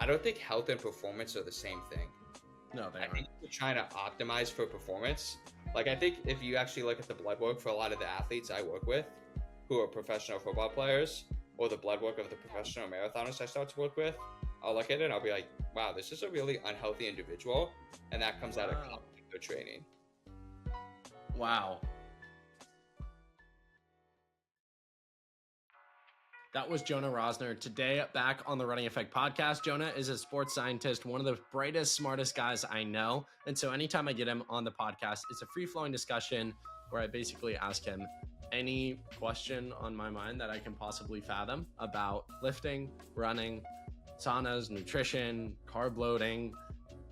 I don't think health and performance are the same thing. No, they I aren't. think you're trying to optimize for performance. Like, I think if you actually look at the blood work for a lot of the athletes I work with who are professional football players, or the blood work of the professional marathoners I start to work with, I'll look at it and I'll be like, wow, this is a really unhealthy individual. And that comes out of their training. Wow. That was Jonah Rosner. Today, back on the Running Effect podcast. Jonah is a sports scientist, one of the brightest, smartest guys I know. And so anytime I get him on the podcast, it's a free-flowing discussion where I basically ask him any question on my mind that I can possibly fathom about lifting, running, saunas, nutrition, carb loading,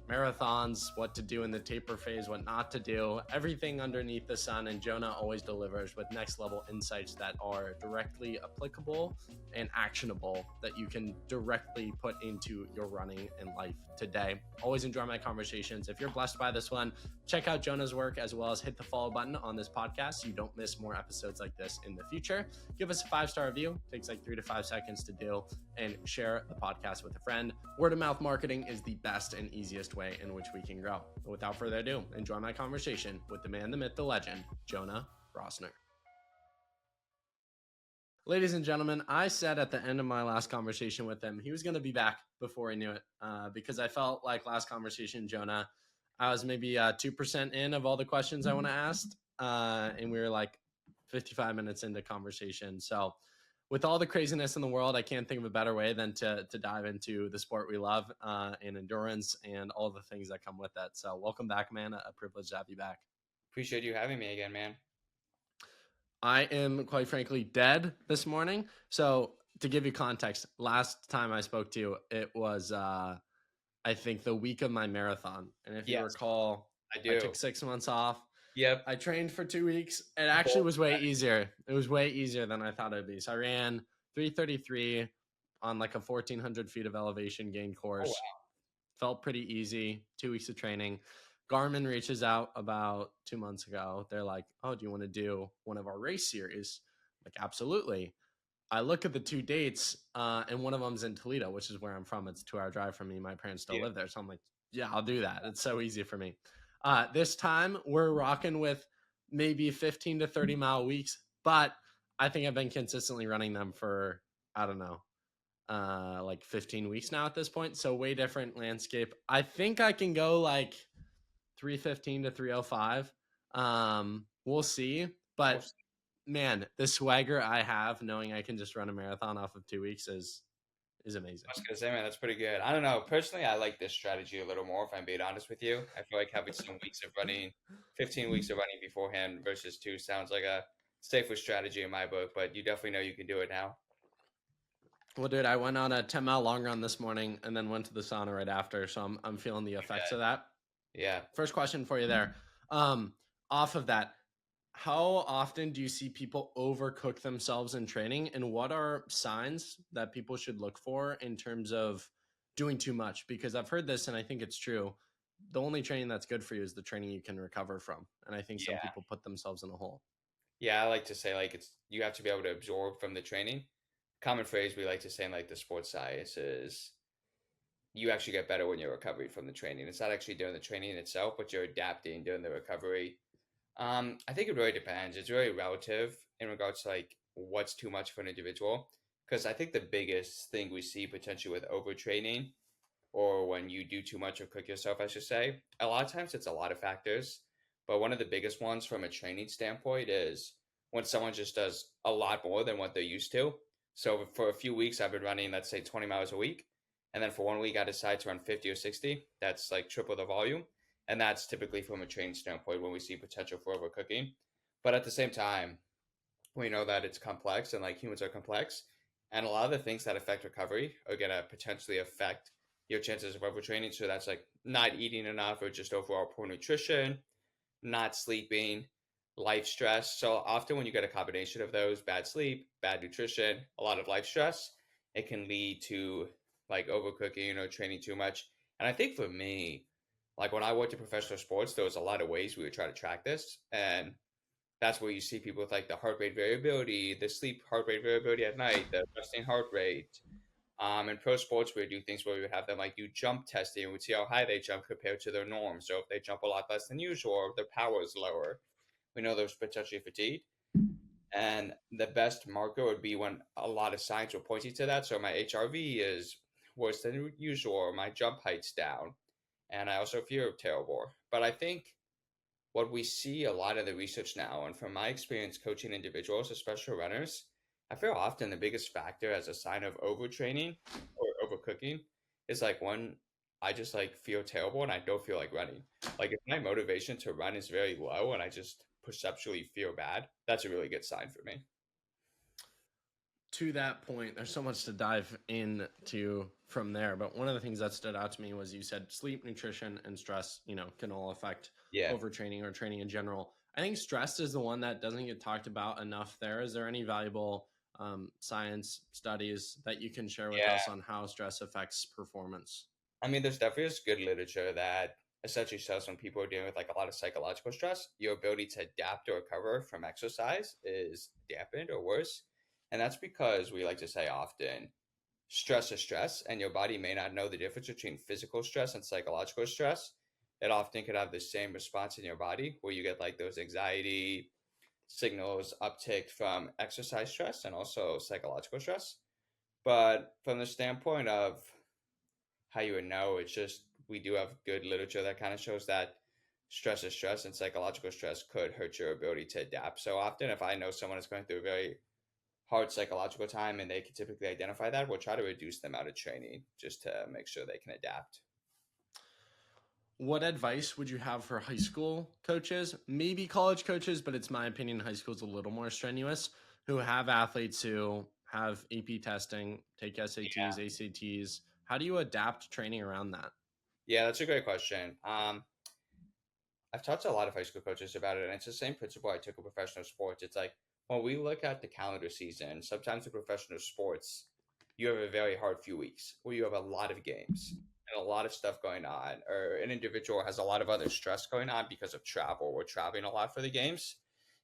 marathons, what to do in the taper phase, what not to do, everything underneath the sun. And Jonah always delivers with next level insights that are directly applicable and actionable that you can directly put into your running and life today. Always enjoy my conversations. If you're blessed by this one, check out Jonah's work as well as hit the follow button on this podcast so you don't miss more episodes like this in the future. Give us a 5-star review. It takes like 3 to 5 seconds to do, and share the podcast with a friend. Word of mouth marketing is the best and easiest way in which we can grow. But without further ado, enjoy my conversation with the man, the myth, the legend, Jonah Rosner. Ladies and gentlemen, I said at the end of my last conversation with him, he was going to be back before I knew it, because I felt like last conversation, Jonah, I was maybe 2% in of all the questions I want to ask, and we were like 55 minutes into conversation. So with all the craziness in the world, I can't think of a better way than to dive into the sport we love, and endurance and all the things that come with that. So welcome back, man. A privilege to have you back. Appreciate you having me again, man. I am, quite frankly, dead this morning. So to give you context, last time I spoke to you, it was, I think, the week of my marathon. And if you recall, I took 6 months off. Yep. I trained for 2 weeks. It actually was way easier. It was way easier than I thought it would be. So I ran 3:33 on like a 1,400 feet of elevation gain course. Oh, wow. Felt pretty easy. 2 weeks of training. Garmin reaches out about 2 months ago. They're like, oh, do you want to do one of our race series? I'm like, absolutely. I look at the 2 dates, and one of them's in Toledo, which is where I'm from. It's a 2-hour drive from me. My parents still live there. So I'm like, yeah, I'll do that. It's so easy for me. This time we're rocking with maybe 15 to 30 mile weeks, but I think I've been consistently running them for, I don't know, like 15 weeks now at this point. So way different landscape. I think I can go like 315 to 305. We'll see. But man, the swagger I have knowing I can just run a marathon off of 2 weeks is amazing. I was going to say, man, that's pretty good. I don't know. Personally, I like this strategy a little more, if I'm being honest with you. I feel like having some weeks of running, 15 weeks of running beforehand versus 2 sounds like a safer strategy in my book, but you definitely know you can do it now. Well, dude, I went on a 10-mile long run this morning and then went to the sauna right after. So I'm feeling the effects of that. Yeah. First question for you there. Off of that, how often do you see people overcook themselves in training, and what are signs that people should look for in terms of doing too much? Because I've heard this and I think it's true. The only training that's good for you is the training you can recover from. And I think some people put themselves in a hole. Yeah, I like to say like you have to be able to absorb from the training. Common phrase we like to say in like the sports science is you actually get better when you're recovering from the training. It's not actually doing the training itself, but you're adapting during the recovery. I think it really depends. It's really relative in regards to like what's too much for an individual. Because I think the biggest thing we see potentially with overtraining, or when you do too much or cook yourself, I should say, a lot of times it's a lot of factors. But one of the biggest ones from a training standpoint is when someone just does a lot more than what they're used to. So for a few weeks, I've been running, let's say 20 miles a week. And then for 1 week, I decide to run 50 or 60. That's like triple the volume. And that's typically from a training standpoint when we see potential for overcooking. But at the same time, we know that it's complex and like humans are complex. And a lot of the things that affect recovery are going to potentially affect your chances of overtraining. So that's like not eating enough or just overall poor nutrition, not sleeping, life stress. So often when you get a combination of those, bad sleep, bad nutrition, a lot of life stress, it can lead to like overcooking or training too much. And I think for me, like when I worked in professional sports, there was a lot of ways we would try to track this. And that's where you see people with like the heart rate variability, the sleep heart rate variability at night, the resting heart rate, In pro sports, we would do things where we would have them like do jump testing and we'd see how high they jump compared to their norm. So if they jump a lot less than usual or if their power is lower, we know they're potentially fatigued. And the best marker would be when a lot of signs were pointing to that. So my HRV is worse than usual, or my jump height's down, and I also feel terrible. But I think what we see a lot of the research now, and from my experience coaching individuals, especially runners, I feel often the biggest factor as a sign of overtraining or overcooking is like when I just like feel terrible and I don't feel like running. Like if my motivation to run is very low and I just perceptually feel bad, that's a really good sign for me. To that point, there's so much to dive into from there. But one of the things that stood out to me was you said sleep, nutrition, and stress, can all affect Yeah. overtraining or training in general. I think stress is the one that doesn't get talked about enough there. Is there any valuable science studies that you can share with us Yeah. on how stress affects performance? I mean, there's definitely this good literature that essentially shows when people are dealing with like a lot of psychological stress, your ability to adapt or recover from exercise is dampened or worse. And that's because we like to say often stress is stress, and your body may not know the difference between physical stress and psychological stress. It often could have the same response in your body where you get like those anxiety signals uptick from exercise stress and also psychological stress. But from the standpoint of how you would know. It's just we do have good literature that kind of shows that stress is stress and psychological stress could hurt your ability to adapt. So often, if I know someone is going through a very hard psychological time and they can typically identify that, we'll try to reduce them out of training just to make sure they can adapt. What advice would you have for high school coaches, maybe college coaches, but it's my opinion high school's a little more strenuous, who have athletes who have AP testing, take SATs, Yeah. ACTs. How do you adapt training around that? Yeah, that's a great question. I've talked to a lot of high school coaches about it, and it's the same principle I took in professional sports. It's like when we look at the calendar season, sometimes in professional sports, you have a very hard few weeks where you have a lot of games and a lot of stuff going on, or an individual has a lot of other stress going on because of travel. We're traveling a lot for the games.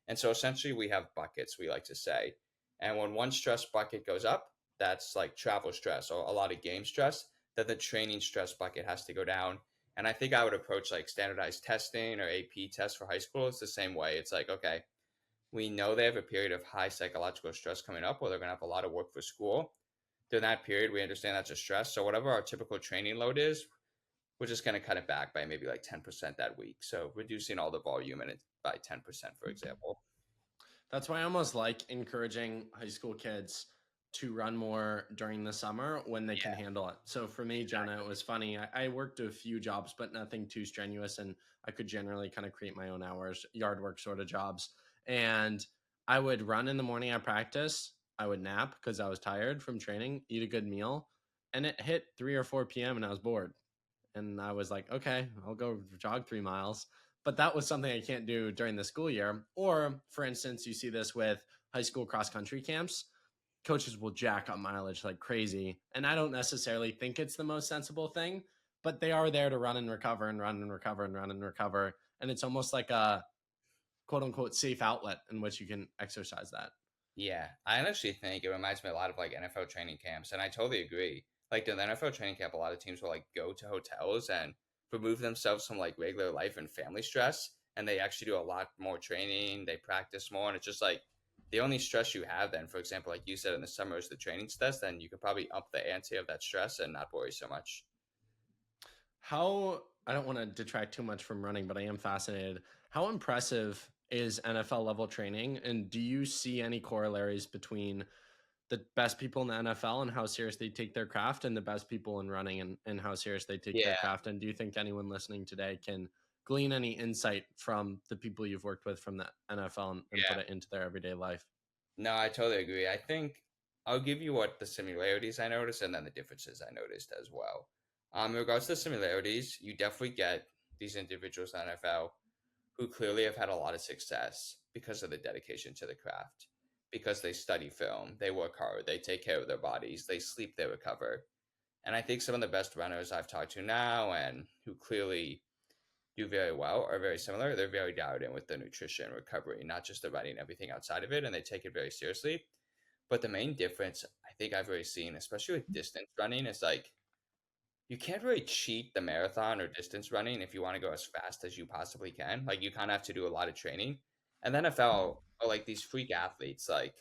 And so essentially, we have buckets, we like to say. And when one stress bucket goes up, that's like travel stress or a lot of game stress, then the training stress bucket has to go down. And I think I would approach like standardized testing or AP tests for high school. It's the same way. It's like, okay, we know they have a period of high psychological stress coming up where they're going to have a lot of work for school. During that period, we understand that's a stress. So whatever our typical training load is, we're just going to cut it back by maybe like 10% that week. So reducing all the volume in it by 10%, for example. That's why I almost like encouraging high school kids to run more during the summer when they can Yeah, handle it. So for me, Jonah, it was funny. I worked a few jobs, but nothing too strenuous. And I could generally kind of create my own hours, yard work sort of jobs. And I would run in the morning at practice. I would nap because I was tired from training, eat a good meal. And it hit 3 or 4 p.m. and I was bored. And I was like, okay, I'll go jog 3 miles. But that was something I can't do during the school year. Or, for instance, you see this with high school cross country camps. Coaches will jack up mileage like crazy. And I don't necessarily think it's the most sensible thing, but they are there to run and recover and run and recover and run and recover. And it's almost like a quote unquote safe outlet in which you can exercise that. yeah. I actually think it reminds me a lot of like NFL training camps, and I totally agree. Like during the NFL training camp, a lot of teams will like go to hotels and remove themselves from like regular life and family stress, and they actually do a lot more training. They practice more, and it's just like the only stress you have then, for example, like you said in the summer is the training stress. Then you could probably up the ante of that stress and not worry so much. How, I don't want to detract too much from running, but I am fascinated. How impressive is NFL level training? And do you see any corollaries between the best people in the NFL and how serious they take their craft and the best people in running and how serious they take their Yeah, craft? And do you think anyone listening today can glean any insight from the people you've worked with from the NFL and put yeah. it into their everyday life? No, I totally agree. I think I'll give you what the similarities I noticed and then the differences I noticed as well. In regards to the similarities, you definitely get these individuals in the NFL who clearly have had a lot of success because of the dedication to the craft, because they study film, they work hard, they take care of their bodies, they sleep, they recover. And I think some of the best runners I've talked to now and who clearly do very well are very similar. They're very dialed in with the nutrition, recovery, not just the running, everything outside of it, and they take it very seriously. But the main difference, I think I've really seen, especially with distance running, is like you can't really cheat the marathon or distance running if you want to go as fast as you possibly can. Like you kind of have to do a lot of training. And then NFL or like these freak athletes, like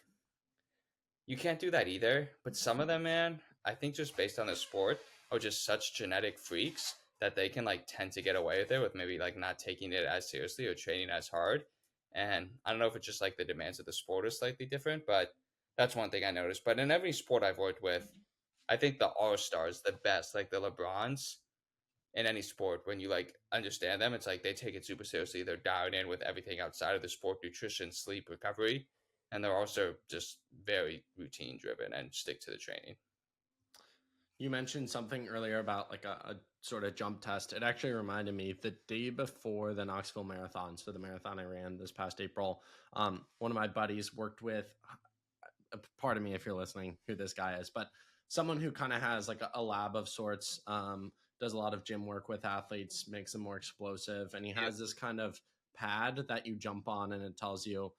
you can't do that either. But some of them, man, I think just based on the sport, are just such genetic freaks that they can like tend to get away with it with maybe like not taking it as seriously or training as hard. And I don't know if it's just like the demands of the sport are slightly different, but that's one thing I noticed. But in every sport I've worked with, I think the all stars, the best, like the LeBrons in any sport, when you like understand them, it's like they take it super seriously. They're dialed in with everything outside of the sport, nutrition, sleep, recovery, and they're also just very routine driven and stick to the training. You mentioned something earlier about like a sort of jump test. It actually reminded me the day before the Knoxville Marathon, so the marathon I ran this past April. One of my buddies worked with, pardon me if you're listening, who this guy is, but someone who kind of has like a lab of sorts, does a lot of gym work with athletes, makes them more explosive. And he Yep. has this kind of pad that you jump on and it tells you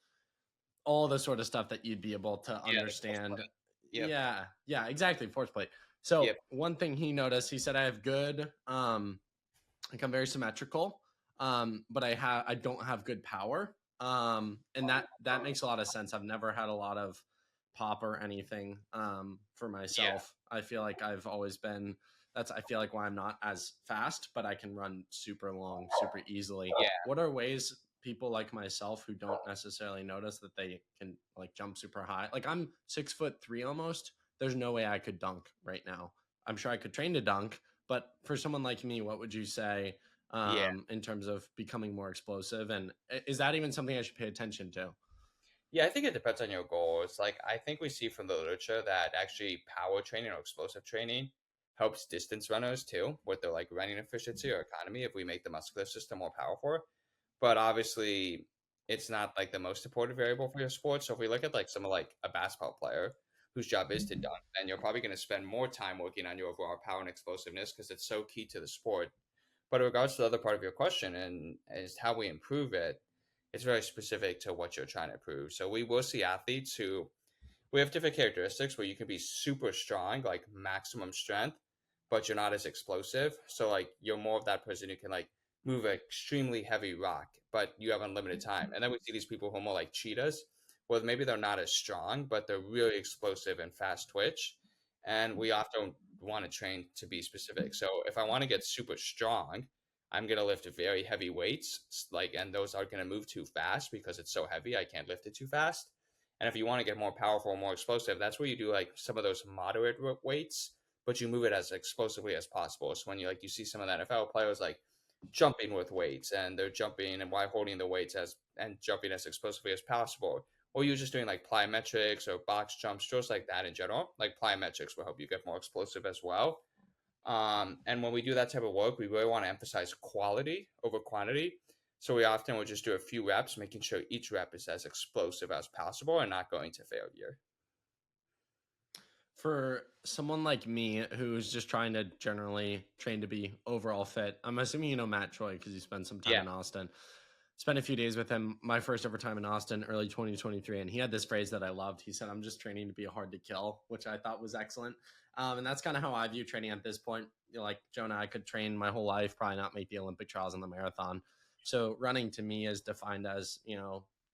all the sort of stuff that you'd be able to Yeah, the force understand. plate. Yep. Yeah, yeah, exactly. Force plate. So Yep. one thing he noticed, he said, I have good, like I'm very symmetrical, but I don't have good power. And that makes a lot of sense. I've never had a lot of pop or anything for Yeah. myself. I feel like I've always been I feel like why I'm not as fast, but I can run super long, super easily. Yeah. What are ways people like myself who don't necessarily notice that they can like jump super high? Like I'm 6'3" almost. There's no way I could dunk right now. I'm sure I could train to dunk, but for someone like me, what would you say Yeah. in terms of becoming more explosive? And is that even something I should pay attention to? Yeah, I think it depends on your goals. Like, I think we see from the literature that actually power training or explosive training helps distance runners too, with their like running efficiency or economy if we make the muscular system more powerful. But obviously, it's not like the most important variable for your sport. So if we look at like someone like a basketball player whose job is to dunk, then you're probably going to spend more time working on your overall power and explosiveness because it's so key to the sport. But in regards to the other part of your question and is how we improve it, it's very specific to what you're trying to improve. So we will see athletes who we have different characteristics where you can be super strong, like maximum strength, but you're not as explosive. So like you're more of that person who can like move an extremely heavy rock, but you have unlimited time. And then we see these people who are more like cheetahs, where maybe they're not as strong, but they're really explosive and fast twitch. And we often want to train to be specific. So if I want to get super strong, I'm gonna lift very heavy weights, like, and those aren't gonna move too fast because it's so heavy. I can't lift it too fast. And if you want to get more powerful, more explosive, that's where you do like some of those moderate weights, but you move it as explosively as possible. So when you see some of the NFL players like jumping with weights and they're jumping and while holding the weights as and jumping as explosively as possible. Or you're just doing like plyometrics or box jumps, just like that in general. Like plyometrics will help you get more explosive as well. And when we do that type of work, we really want to emphasize quality over quantity. So we often will just do a few reps, making sure each rep is as explosive as possible and not going to failure. For someone like me who's just trying to generally train to be overall fit, I'm assuming you know Matt Choi because you spent some time Yeah. in Austin. Spent a few days with him, my first ever time in Austin, early 2023, and he had this phrase that I loved. He said, "I'm just training to be hard to kill," which I thought was excellent. And that's kind of how I view training at this point. You know, like Jonah, I could train my whole life, probably not make the Olympic trials and the marathon. So running to me is defined as,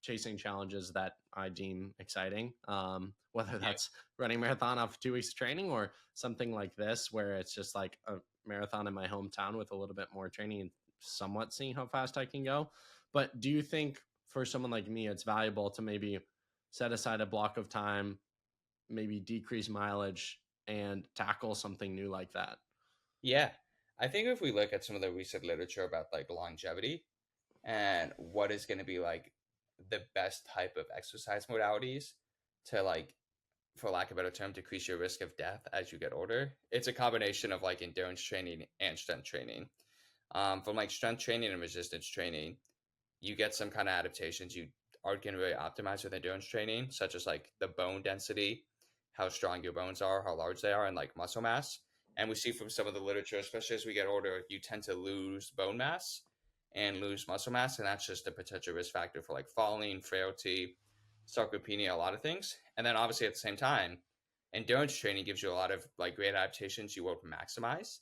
chasing challenges that I deem exciting. Whether Yeah. that's running marathon off 2 weeks of training or something like this, where it's just like a marathon in my hometown with a little bit more training and somewhat seeing how fast I can go. But do you think for someone like me, it's valuable to maybe set aside a block of time, maybe decrease mileage and tackle something new like that? Yeah. I think if we look at some of the recent literature about like longevity and what is going to be like the best type of exercise modalities to like, for lack of a better term, decrease your risk of death as you get older, it's a combination of like endurance training and strength training. From like strength training and resistance training, you get some kind of adaptations you aren't going to really optimize with endurance training, such as like the bone density, how strong your bones are, how large they are, and like muscle mass. And we see from some of the literature, especially as we get older, you tend to lose bone mass and lose muscle mass. And that's just a potential risk factor for like falling, frailty, sarcopenia, a lot of things. And then obviously at the same time, Endurance training gives you a lot of like great adaptations you won't maximize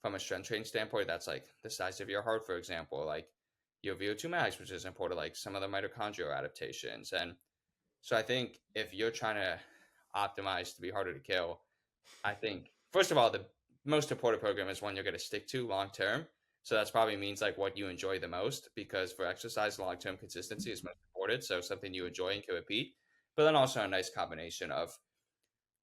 from a strength training standpoint. That's like the size of your heart, for example, like your VO2 max, which is important, like some of the mitochondrial adaptations. And so I think if you're trying to optimize to be harder to kill, I think first of all, the most important program is one you're going to stick to long term. So that's probably means like what you enjoy the most, because for exercise, long term consistency is most important. So something you enjoy and can repeat, but then also a nice combination of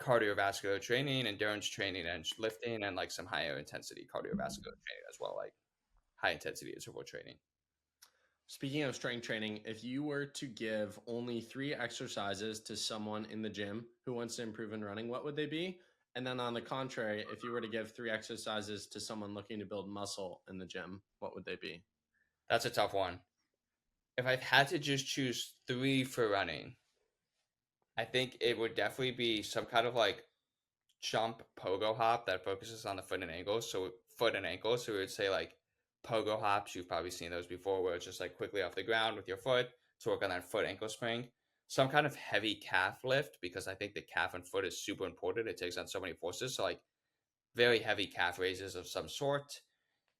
cardiovascular training, endurance training, and lifting, and like some higher intensity cardiovascular training as well, like high intensity interval training. Speaking of strength training, if you were to give only 3 exercises to someone in the gym who wants to improve in running, what would they be? And then on the contrary, if you were to give 3 exercises to someone looking to build muscle in the gym, what would they be? That's a tough one. If I had to just choose three for running, I think it would definitely be some kind of like jump pogo hop that focuses on the foot and ankles. So foot and ankles. So we would say like pogo hops. You've probably seen those before, where it's just like quickly off the ground with your foot to work on that foot ankle spring. Some kind of heavy calf lift, because I think the calf and foot is super important. It takes on so many forces. So like very heavy calf raises of some sort.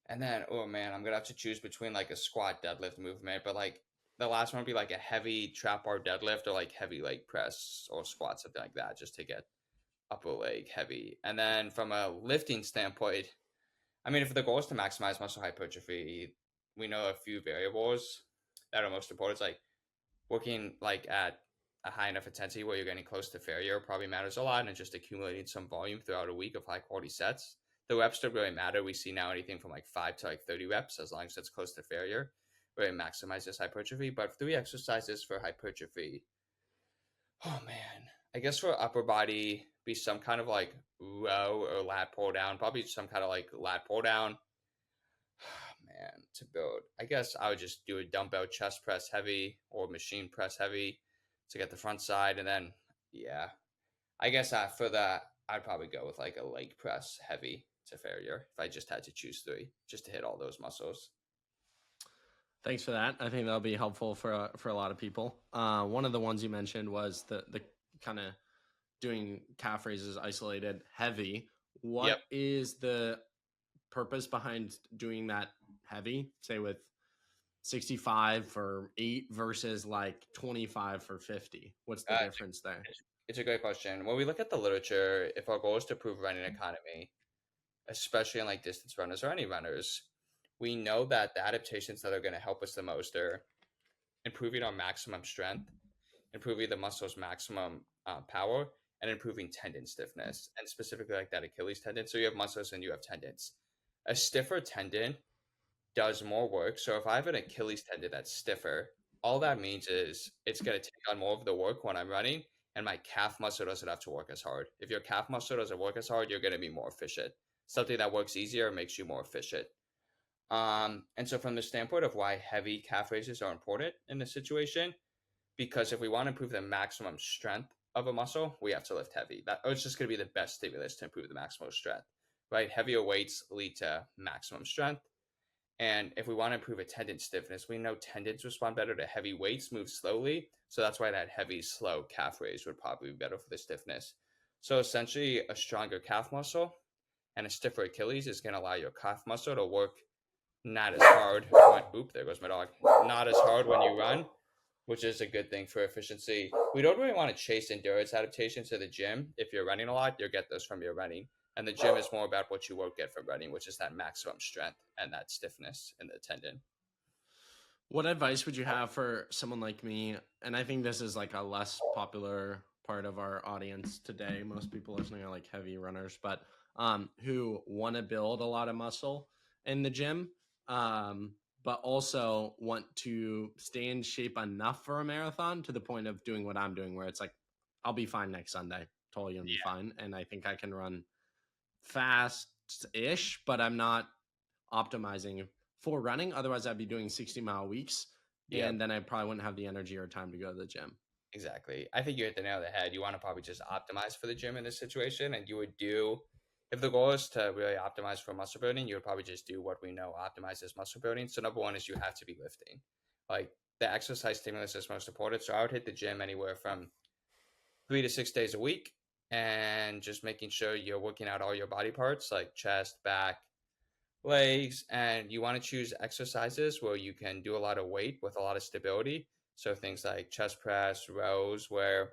And then, oh man, I'm gonna have to choose between like a squat deadlift movement, but like the last one would be like a heavy trap bar deadlift or like heavy leg press or squat, something like that, just to get upper leg heavy. And then from a lifting standpoint, I mean, if the goal is to maximize muscle hypertrophy, we know a few variables that are most important. It's like working like at a high enough intensity where you're getting close to failure probably matters a lot, and just accumulating some volume throughout a week of high quality sets. The reps don't really matter. We see now anything from like 5 to like 30 reps, as long as it's close to failure, really maximizes hypertrophy. But 3 exercises for hypertrophy, oh man, I guess for upper body, be some kind of like row or lat pull down, probably some kind of like lat pull down. Man, to build, I guess I would just do a dumbbell chest press heavy or machine press heavy to get the front side. And then, yeah, I guess for that, I'd probably go with like a leg press heavy to failure if I just had to choose three, just to hit all those muscles. Thanks for that. I think that'll be helpful for a lot of people. One of the ones you mentioned was the kind of doing calf raises isolated heavy. What Yep. is the purpose behind doing that heavy, say with 65 for 8 versus like 25 for 50? What's the Uh, difference there? it's a great question. When we look at the literature, if our goal is to improve running economy, especially in like distance runners or any runners, we know that the adaptations that are going to help us the most are improving our maximum strength, improving the muscle's maximum power, and improving tendon stiffness, and specifically like that Achilles tendon. So you have muscles and you have tendons. A stiffer tendon does more work. So if I have an Achilles tendon that's stiffer, all that means is it's going to take on more of the work when I'm running, and my calf muscle doesn't have to work as hard. If your calf muscle doesn't work as hard, you're going to be more efficient. Something that works easier makes you more efficient. And so from the standpoint of why heavy calf raises are important in this situation, because if we want to improve the maximum strength of a muscle, we have to lift heavy. It's just going to be the best stimulus to improve the maximum strength, right? Heavier weights lead to maximum strength. And if we want to improve a tendon stiffness, we know tendons respond better to heavy weights, move slowly. So that's why that heavy, slow calf raise would probably be better for the stiffness. So essentially, a stronger calf muscle and a stiffer Achilles is going to allow your calf muscle to work not as hard there goes my dog. Not as hard when you run, which is a good thing for efficiency. We don't really want to chase endurance adaptations to the gym. If you're running a lot, you'll get those from your running. And the gym is more about what you won't get from running, which is that maximum strength and that stiffness in the tendon. What advice would you have for someone like me? And I think this is like a less popular part of our audience today. Most people listening are like heavy runners, but who want to build a lot of muscle in the gym, but also want to stay in shape enough for a marathon to the point of doing what I'm doing, where it's like, I'll be fine next Sunday. Totally gonna be fine. And I think I can run fast-ish, but I'm not optimizing for running. Otherwise, I'd be doing 60-mile weeks, Yeah, and then I probably wouldn't have the energy or time to go to the gym. exactly. I think you hit the nail on the head. You want to probably just optimize for the gym in this situation, and you would do, if the goal is to really optimize for muscle building, you would probably just do what we know optimizes muscle building. So number one is you have to be lifting. Like the exercise stimulus is most important. So I would hit the gym anywhere from 3 to 6 days a week. and just making sure you're working out all your body parts like chest, back, legs, and you want to choose exercises where you can do a lot of weight with a lot of stability. So things like chest press, rows, where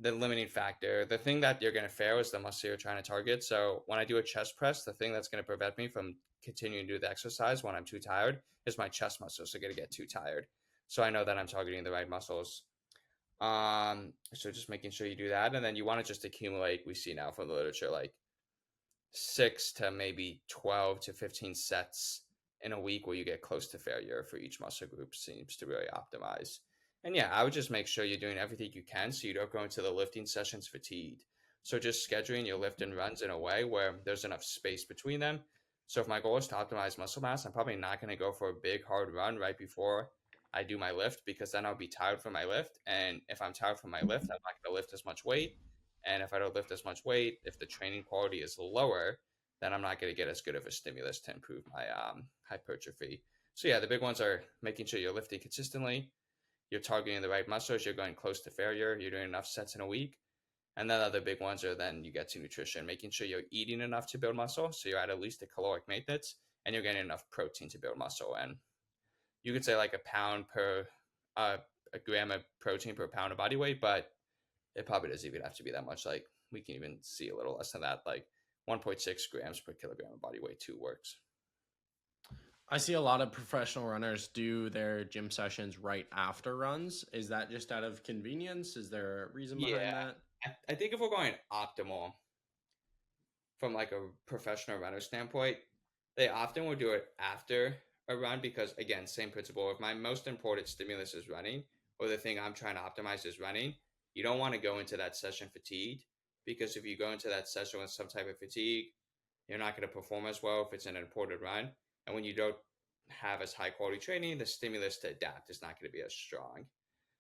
the limiting factor, the thing that you're going to fail is the muscle you're trying to target. So when I do a chest press, the thing that's going to prevent me from continuing to do the exercise when I'm too tired is my chest muscles are going to get too tired. So I know that I'm targeting the right muscles. So just making sure you do that, and then you want to just accumulate. We see now from the literature like 6 to maybe 12 to 15 sets in a week where you get close to failure for each muscle group seems to really optimize. And yeah, I would just make sure you're doing everything you can so you don't go into the lifting sessions fatigued. So just scheduling your lift and runs in a way where there's enough space between them. So if my goal is to optimize muscle mass, I'm probably not going to go for a big hard run right before I do my lift because then I'll be tired from my lift. And if I'm tired from my lift, I'm not going to lift as much weight. And if I don't lift as much weight, if the training quality is lower, then I'm not going to get as good of a stimulus to improve my hypertrophy. So yeah, the big ones are making sure you're lifting consistently, you're targeting the right muscles, you're going close to failure, you're doing enough sets in a week. And then other big ones are then you get to nutrition, making sure you're eating enough to build muscle. So you're at least a caloric maintenance and you're getting enough protein to build muscle. And you could say like a gram of protein per pound of body weight, but it probably doesn't even have to be that much. Like we can even see a little less than that, like 1.6 grams per kilogram of body weight too works. I see a lot of professional runners do their gym sessions right after runs. Is that just out of convenience? Is there a reason behind Yeah, that? I think if we're going optimal from like a professional runner standpoint, they often will do it after a run because again, same principle. If my most important stimulus is running, or the thing I'm trying to optimize is running, you don't want to go into that session fatigued because if you go into that session with some type of fatigue, you're not going to perform as well if it's an important run. And when you don't have as high quality training, the stimulus to adapt is not going to be as strong.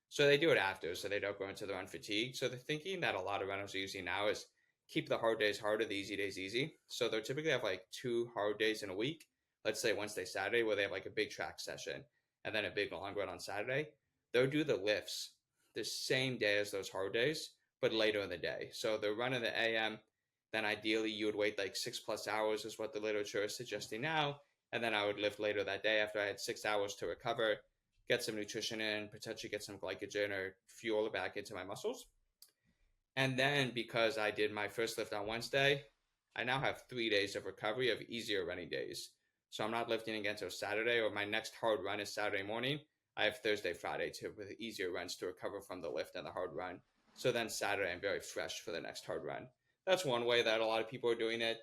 So they do it after, so they don't go into the run fatigue. So the thinking that a lot of runners are using now is keep the hard days harder, the easy days easy. So they'll typically have like 2 hard days in a week. Let's say Wednesday, Saturday, where they have like a big track session and then a big long run on Saturday. They'll do the lifts the same day as those hard days, but later in the day. So they'll run in the AM, then ideally you would wait like 6+ hours is what the literature is suggesting now. And then I would lift later that day after I had 6 hours to recover, get some nutrition in, potentially get some glycogen or fuel back into my muscles. And then because I did my first lift on Wednesday, I now have 3 days of recovery of easier running days. So I'm not lifting again until Saturday, or my next hard run is Saturday morning. I have Thursday, Friday to with easier runs to recover from the lift and the hard run. So then Saturday I'm very fresh for the next hard run. That's one way that a lot of people are doing it.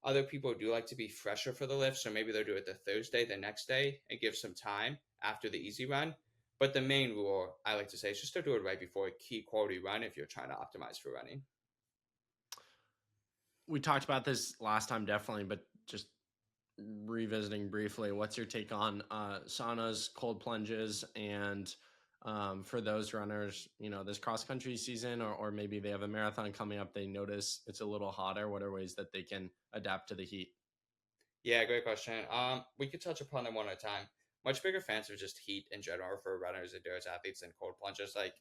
Other people do like to be fresher for the lift, so maybe they'll do it the Thursday, the next day, and give some time after the easy run. But the main rule I like to say is just to do it right before a key quality run if you're trying to optimize for running. We talked about this last time, definitely, but just revisiting briefly, what's your take on saunas, cold plunges, and for those runners, this cross country season, or maybe they have a marathon coming up, they notice it's a little hotter. What are ways that they can adapt to the heat? Yeah, great question. We could touch upon them one at a time. Much bigger fans of just heat in general for runners, endurance athletes, and cold plunges. Like,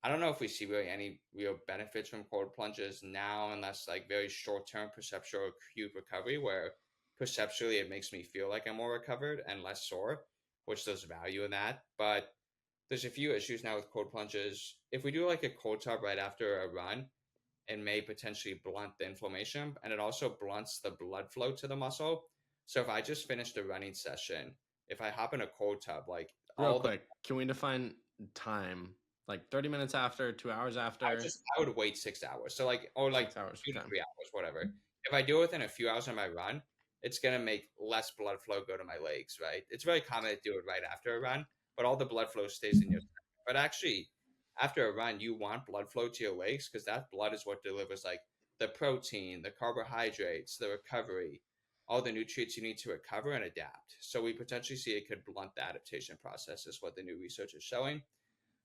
I don't know if we see really any real benefits from cold plunges now, unless like very short term perceptual acute recovery, where perceptually it makes me feel like I'm more recovered and less sore, which there's value in that. But there's a few issues now with cold plunges. If we do like a cold tub right after a run, it may potentially blunt the inflammation and it also blunts the blood flow to the muscle. So if I just finished a running session, if I hop in a cold tub, like Real all the quick, can we define time? Like 30 minutes after, 2 hours after, I would wait 6 hours. So like or like 6 hours? two to Okay. 3 hours, whatever. If I do it within a few hours of my run, it's gonna make less blood flow go to my legs, right? It's very common to do it right after a run, but all the blood flow stays in your stomach. But actually, after a run, you want blood flow to your legs because that blood is what delivers like the protein, the carbohydrates, the recovery, all the nutrients you need to recover and adapt. So we potentially see it could blunt the adaptation process, is what the new research is showing.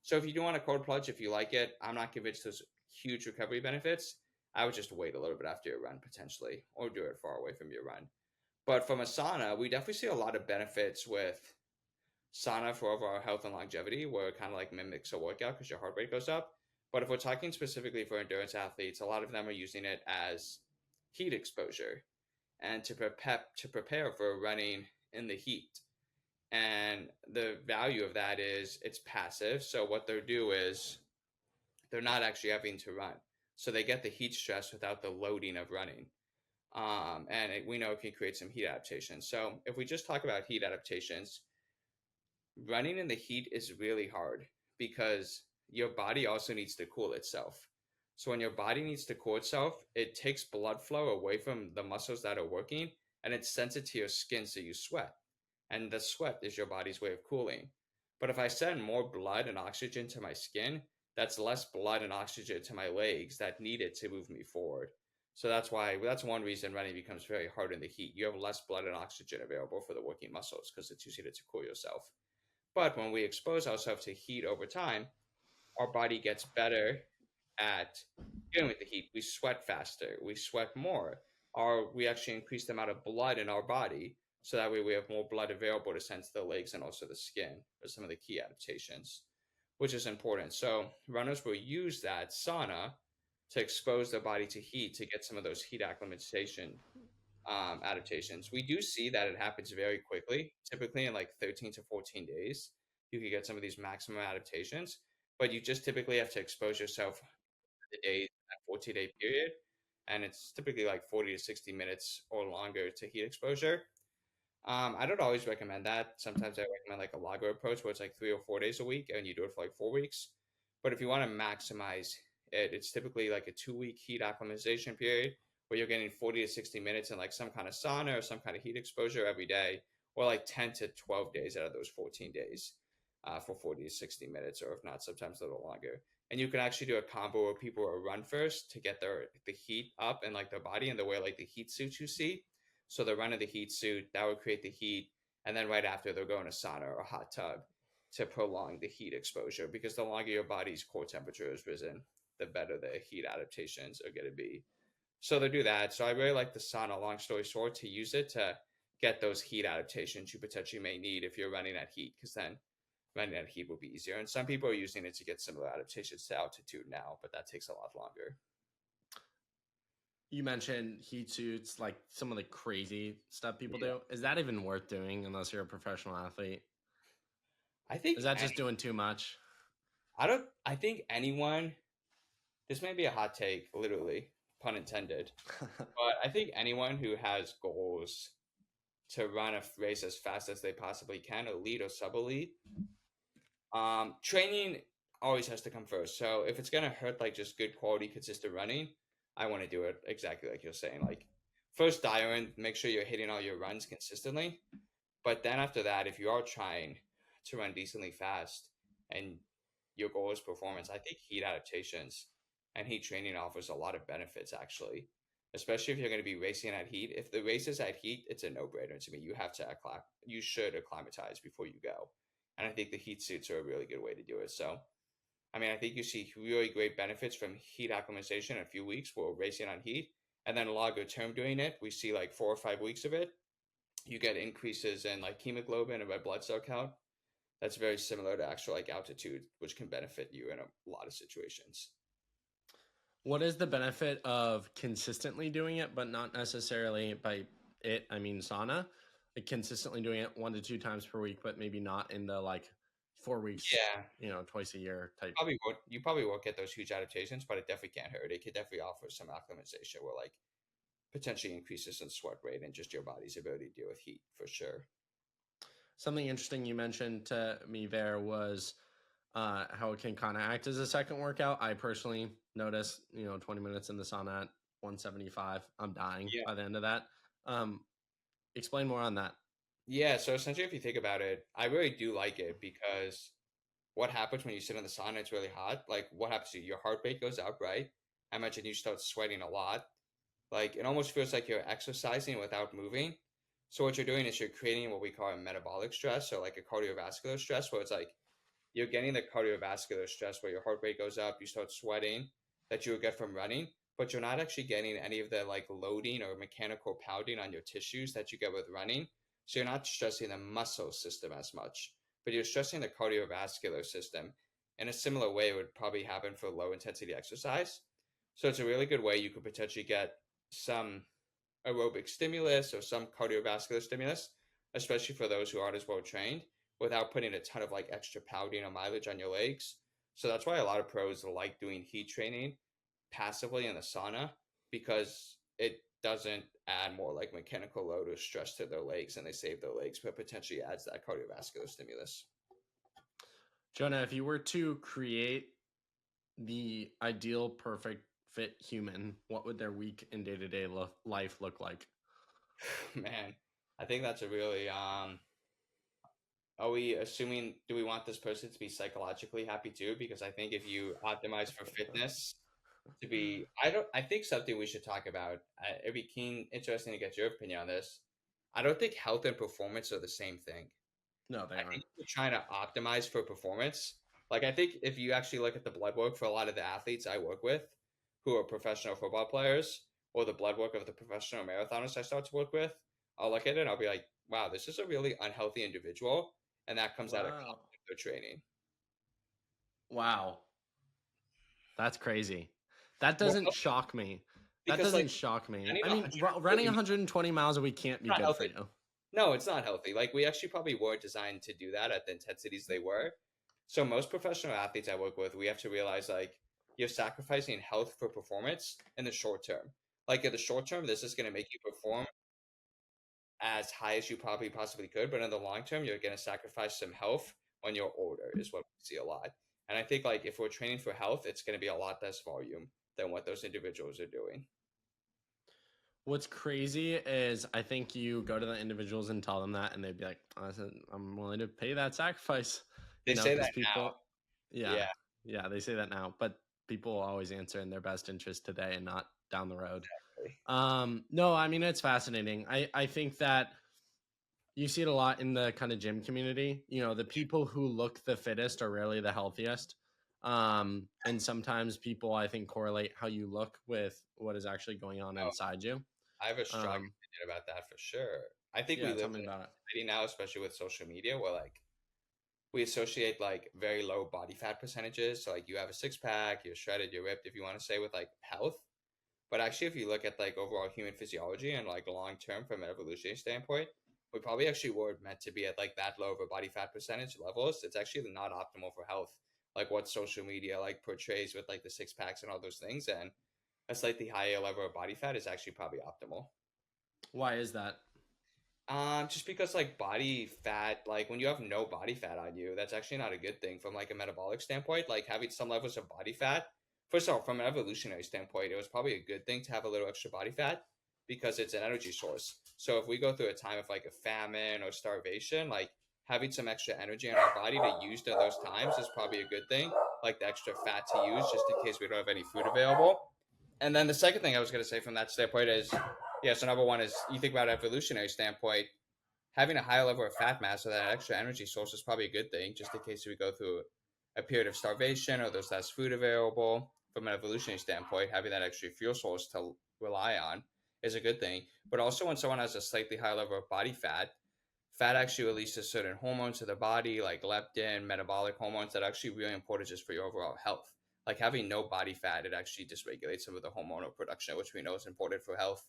So if you do want a cold plunge, if you like it, I'm not convinced there's huge recovery benefits. I would just wait a little bit after your run potentially, or do it far away from your run. But from a sauna, we definitely see a lot of benefits with sauna for overall health and longevity, where it kind of like mimics a workout because your heart rate goes up. But if we're talking specifically for endurance athletes, a lot of them are using it as heat exposure and to prepare for running in the heat. And the value of that is it's passive. So what they'll do is they're not actually having to run. So they get the heat stress without the loading of running. We know it can create some heat adaptations. So if we just talk about heat adaptations, running in the heat is really hard because your body also needs to cool itself. So when your body needs to cool itself, it takes blood flow away from the muscles that are working and it sends it to your skin so you sweat. And the sweat is your body's way of cooling. But if I send more blood and oxygen to my skin, that's less blood and oxygen to my legs that need it to move me forward. So that's one reason running becomes very hard in the heat. You have less blood and oxygen available for the working muscles because it's easier to cool yourself. But when we expose ourselves to heat over time, our body gets better at dealing with the heat. We sweat faster, we sweat more, or we actually increase the amount of blood in our body. So that way we have more blood available to send to the legs and also the skin for some of the key adaptations, which is important. So runners will use that sauna to expose their body to heat to get some of those heat acclimatization adaptations. We do see that it happens very quickly, typically in like 13 to 14 days. You can get some of these maximum adaptations, but you just typically have to expose yourself to the days that 14-day period. And it's typically like 40 to 60 minutes or longer to heat exposure. I don't always recommend that. Sometimes I recommend like a lager approach where it's like 3 or 4 days a week and you do it for like 4 weeks. But if you want to maximize it, it's typically like a 2 week heat acclimatization period where you're getting 40 to 60 minutes in like some kind of sauna or some kind of heat exposure every day, or like 10 to 12 days out of those 14 days for 40 to 60 minutes, or if not, sometimes a little longer. And you can actually do a combo where people will run first to get the heat up in like their body in the way like the heat suits you see. So they'll run in the heat suit, that would create the heat, and then right after they'll go in a sauna or a hot tub to prolong the heat exposure because the longer your body's core temperature has risen, the better the heat adaptations are going to be. So they do that. So I really like the sauna, long story short, to use it to get those heat adaptations you potentially may need if you're running at heat, because then running at heat will be easier. And some people are using it to get similar adaptations to altitude now, but that takes a lot longer. You mentioned heat suits, like some of the crazy stuff people Yeah. do. Is that even worth doing unless you're a professional athlete? I think Is that just doing too much? I think anyone, this may be a hot take, literally, pun intended, but I think anyone who has goals to run a race as fast as they possibly can, elite or sub-elite, training always has to come first. So if it's gonna hurt like just good quality, consistent running, I want to do it exactly like you're saying. Like first dial in, make sure you're hitting all your runs consistently. But then after that, if you are trying to run decently fast and your goal is performance, I think heat adaptations and heat training offers a lot of benefits actually. Especially if you're going to be racing at heat. If the race is at heat, it's a no-brainer to me. You should acclimatize before you go. And I think the heat suits are a really good way to do it. So, I mean, I think you see really great benefits from heat acclimatization in a few weeks while racing on heat. And then longer term doing it, we see like 4 or 5 weeks of it. You get increases in like hemoglobin and red blood cell count. That's very similar to actual like altitude, which can benefit you in a lot of situations. What is the benefit of consistently doing it, but not necessarily by it? I mean, sauna, like consistently doing it 1 to 2 times per week, but maybe not in the like 4 weeks, Yeah, twice a year type. you probably won't get those huge adaptations, but it definitely can't hurt. It could definitely offer some acclimatization where like potentially increases in sweat rate and just your body's ability to deal with heat for sure. Something interesting you mentioned to me there was how it can kind of act as a second workout. I personally notice, 20 minutes in the sauna at 175, I'm dying Yeah. by the end of that. Explain more on that. Yeah, so essentially if you think about it, I really do like it because what happens when you sit in the sauna, it's really hot. Like what happens to you? Your heart rate goes up, right? I imagine you start sweating a lot. Like it almost feels like you're exercising without moving. So what you're doing is you're creating what we call a metabolic stress, so like a cardiovascular stress, where it's like you're getting the cardiovascular stress where your heart rate goes up, you start sweating that you would get from running, but you're not actually getting any of the like loading or mechanical pounding on your tissues that you get with running. So you're not stressing the muscle system as much, but you're stressing the cardiovascular system. In a similar way, it would probably happen for low intensity exercise. So it's a really good way you could potentially get some aerobic stimulus or some cardiovascular stimulus, especially for those who aren't as well trained, without putting a ton of like extra pounding or mileage on your legs. So that's why a lot of pros like doing heat training passively in the sauna, because it doesn't add more like mechanical load or stress to their legs, and they save their legs, but potentially adds that cardiovascular stimulus. Jonah, if you were to create the ideal perfect fit human, what would their week and day-to-day life look like? Man, I think that's a really are we assuming, do we want this person to be psychologically happy too? Because I think if you optimize for fitness to be, I think something we should talk about. It'd be interesting to get your opinion on this. I don't think health and performance are the same thing. No, they I aren't. think if you're trying to optimize for performance, like I think if you actually look at the blood work for a lot of the athletes I work with who are professional football players, or the blood work of the professional marathoners I start to work with, I'll look at it and I'll be like, wow, this is a really unhealthy individual. And that comes out of Wow. their training. Wow. That's crazy. That Well, doesn't shock me. That because doesn't like shock me. running I mean, 120 running miles 120 miles a week can't is be not good for healthy. you. No, it's not healthy. Like we actually probably weren't designed to do that at the intensities they were. So most professional athletes I work with, we have to realize like you're sacrificing health for performance in the short term. Like in the short term, this is going to make you perform as high as you probably possibly could, but in the long term, you're going to sacrifice some health when you're older, is what we see a lot. And I think like if we're training for health, it's going to be a lot less volume than what those individuals are doing. What's crazy is I think you go to the individuals and tell them that, and they'd be like, I'm willing to pay that sacrifice, They say because that now. people, yeah, Yeah, yeah, they say that now, but people always answer in their best interest today and not down the road. exactly. No, I mean, it's fascinating. I think that you see it a lot in the kind of gym community. The people who look the fittest are rarely the healthiest. And sometimes people, I think, correlate how you look with what is actually going on Oh, inside you. I have a strong Um, opinion about that for sure. I think we yeah, tell live me in a about it. society now, especially with social media, where like we associate like very low body fat percentages. So like you have a six pack, you're shredded, you're ripped, if you want to say, with like health. But actually, if you look at like overall human physiology and like long term from an evolutionary standpoint, we probably actually were meant to be at like that low of a body fat percentage levels. It's actually not optimal for health, like what social media like portrays with like the six packs and all those things. And a slightly higher level of body fat is actually probably optimal. Why is that? Just because like body fat, like when you have no body fat on you, that's actually not a good thing from like a metabolic standpoint. Like having some levels of body fat, first of all, from an evolutionary standpoint, it was probably a good thing to have a little extra body fat because it's an energy source. So if we go through a time of like a famine or starvation, like having some extra energy in our body to use during those times is probably a good thing. Like the extra fat to use just in case we don't have any food available. And then the second thing I was going to say from that standpoint is, yeah, so number one is you think about evolutionary standpoint, having a higher level of fat mass or that extra energy source is probably a good thing, just in case we go through a period of starvation or there's less food available. From an evolutionary standpoint, having that extra fuel source to rely on is a good thing. But also, when someone has a slightly higher level of body fat, fat actually releases certain hormones to the body, like leptin, metabolic hormones, that are actually really important just for your overall health. Like having no body fat, it actually dysregulates some of the hormonal production, which we know is important for health.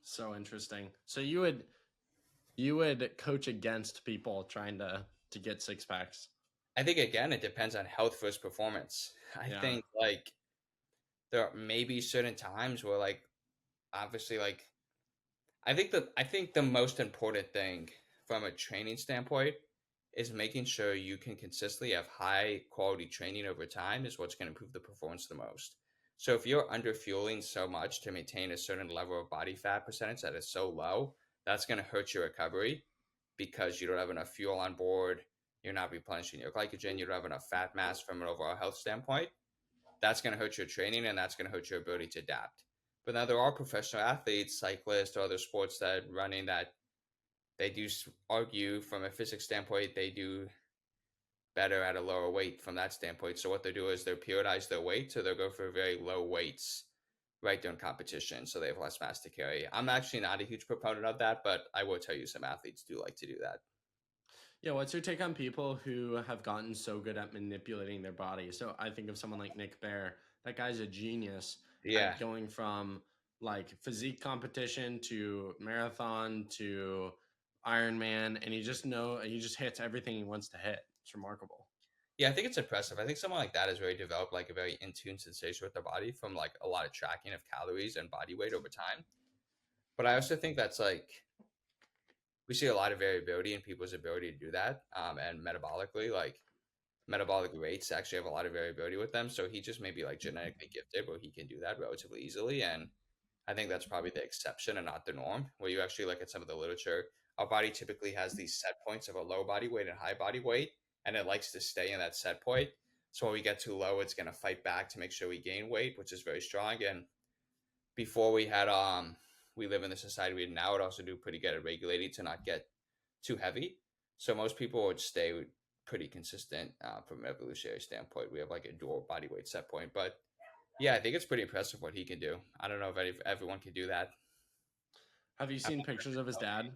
So interesting. So you would coach against people trying to get six packs. I think again, it depends on health versus performance. I Yeah. think like there may be certain times where like obviously like I think the most important thing from a training standpoint is making sure you can consistently have high quality training over time is what's going to improve the performance the most. So if you're under fueling so much to maintain a certain level of body fat percentage that is so low, that's going to hurt your recovery because you don't have enough fuel on board. You're not replenishing your glycogen. You don't have enough fat mass from an overall health standpoint. That's going to hurt your training and that's going to hurt your ability to adapt. But now there are professional athletes, cyclists, or other sports that running that they do argue from a physics standpoint, they do better at a lower weight from that standpoint. So what they do is they periodize their weight, so they'll go for very low weights right during competition, so they have less mass to carry. I'm actually not a huge proponent of that, but I will tell you some athletes do like to do that. Yeah, what's your take on people who have gotten so good at manipulating their body? So I think of someone like Nick Bear. That guy's a genius Yeah. at going from like physique competition to marathon to Ironman, and he just hits everything he wants to hit. It's remarkable. Yeah, I think it's impressive. I think someone like that has really developed like a very in tune sensation with their body from like a lot of tracking of calories and body weight over time. But I also think that's like we see a lot of variability in people's ability to do that. And metabolically, like metabolic rates actually have a lot of variability with them. So he just may be like genetically gifted where he can do that relatively easily. And I think that's probably the exception and not the norm. Where you actually look at some of the literature, our body typically has these set points of a low body weight and high body weight, and it likes to stay in that set point. So when we get too low, it's going to fight back to make sure we gain weight, which is very strong. And before we live in the society we now would also do pretty good at regulating to not get too heavy. So most people would stay pretty consistent from an evolutionary standpoint. We have like a dual body weight set point, but yeah, I think it's pretty impressive what he can do. I don't know if everyone can do that. Have you I'm seen not sure pictures of his dad?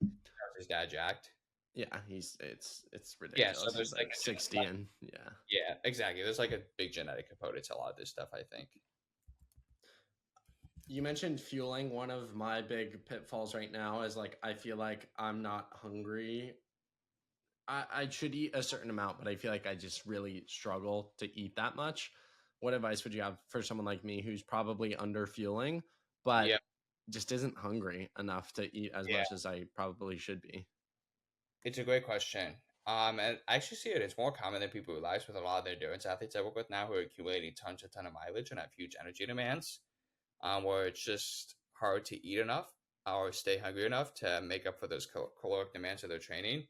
if his dad jacked. Yeah, it's Yeah, so ridiculous. there's He's like like a 60 and yeah. yeah, exactly. There's like a big genetic component to a lot of this stuff, I think. You mentioned fueling. One of my big pitfalls right now is like I feel like I'm not hungry. I should eat a certain amount, but I feel like I just really struggle to eat that much. What advice would you have for someone like me who's probably under fueling, but Yeah, just isn't hungry enough to eat as yeah. much as I probably should be? It's a great question. And I actually see it. It's more common than people realize with a lot of their endurance athletes I work with now who are accumulating a ton of mileage and have huge energy demands. Where it's just hard to eat enough or stay hungry enough to make up for those caloric demands of their training.